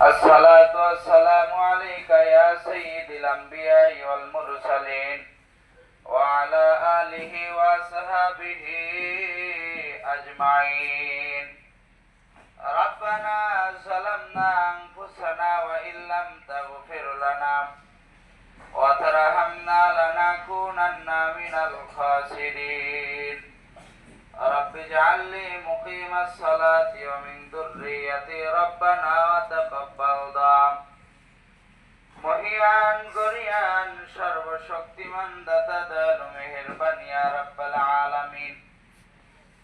الصلاة والسلام عليك يا سيد الأنبياء والمرسلين وعلى آله وصحبه أجمعين. ربنا ظلمنا أنفسنا وإن لم تغفر لنا وترحمنا لنكونن من الخاسرين. رب اجعل لي مقيم الصلاة ومن ذريتي ربنا وتقبل دعاء. মহিয়ান গরিয়ান সর্বশক্তিমান দাতা দয়ালু মেহেরবান ইয়া রাব্বাল আলামিন।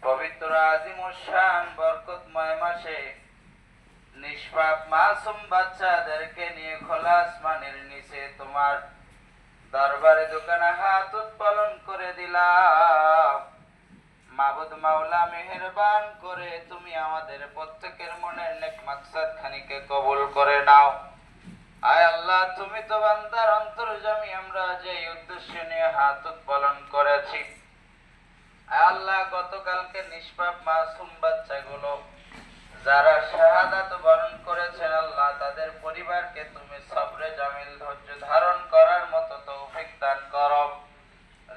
পবিত্র আজিমুশ শান বরকতময় মাসে নিষ্পাপ মাসুম বাচ্চাদেরকে নিয়ে খোলা আসমানের নিচে তোমার দরবারে দোকানে হাত উত্তোলন করে দিলাম। মাবুদ মাওলা মেহেরবান করে তুমি আমাদের প্রত্যেকের মনের নেক মাকসাদ খানিকে কবুল করে নাও। আয় আল্লাহ, তুমি তো বান্দার অন্তর্যামী। আমরা যে উদ্দেশ্য নিয়ে হাত উত্তোলন করেছি, আয় আল্লাহ, গতকালকে নিষ্পাপ মাসুম বাচ্চাগুলো যারা শাহাদাত বরণ করেছেন, আল্লাহ তাদের পরিবারকে তুমি সবরে জামিল ধৈর্য ধারণ করার মতো তৌফিক দান করো।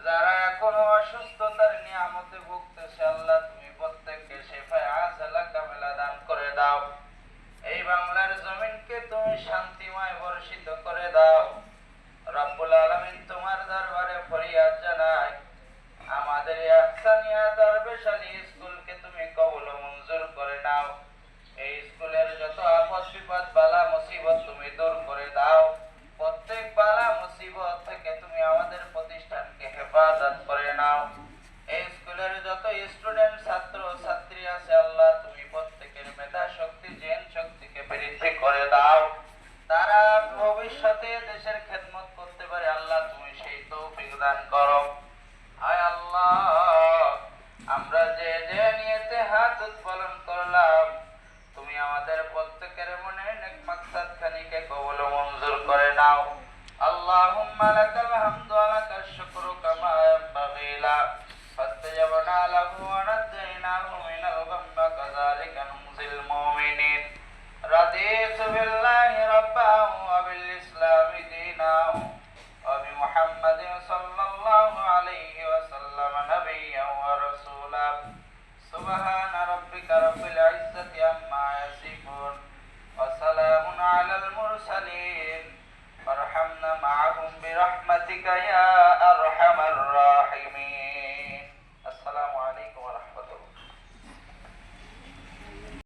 যারা এখনো অসুস্থতার নিয়ামতে ভুগতেছে, আল্লাহ তুমি প্রত্যেককে শিফায়ে আজলা কামেলা দান করে দাও। এই বাংলার জমিনকে তুমি শান্তিময় বর্ষিত করে দাও। রব্বুল আলামিন, তোমার দরবারে ফরিয়াদ জানাই, আমাদের এই আহসানিয়া দরবেশালী স্কুলকে তুমি কবুল ও মঞ্জুর করে নাও। এই স্কুলের যত আপদ বিপদ বালা মুসিবত তুমি দূর করে দাও। প্রত্যেক বালা মুসিবত থেকে তুমি আমাদের প্রতিষ্ঠানকে হেফাজত করে নাও। এই স্কুলের যত স্টুডেন্ট ছাত্র ছাত্রী আছে, আল্লাহ তুমি প্রত্যেকের মেধা শক্তি জ্ঞান শক্তিকে বৃদ্ধি করে দাও। তারা ভবিষ্যতে দেশের খেদমত করতে পারে, আল্লাহ তুমি সেই তৌফিক দান করো। আয় আল্লাহ, আমরা যে যে নিয়তে হাত উত্তোলন করলাম, তুমি আমাদের প্রত্যেকের মনে নেক মাকসাদ খানিকে কবুল ও মঞ্জুর করে নাও। আল্লাহুম্মা লাকাল হামদু ওয়া লাকাশ শুকরু কামা ইয়ানবাগি লা ফাস্তাজাবনা লাহু ওয়া নাজাইনাহু মিনাল গাম্মি কাযালিকা নুজিল মুমিনিন। রাদিতু বিল্লাহি রাব্বান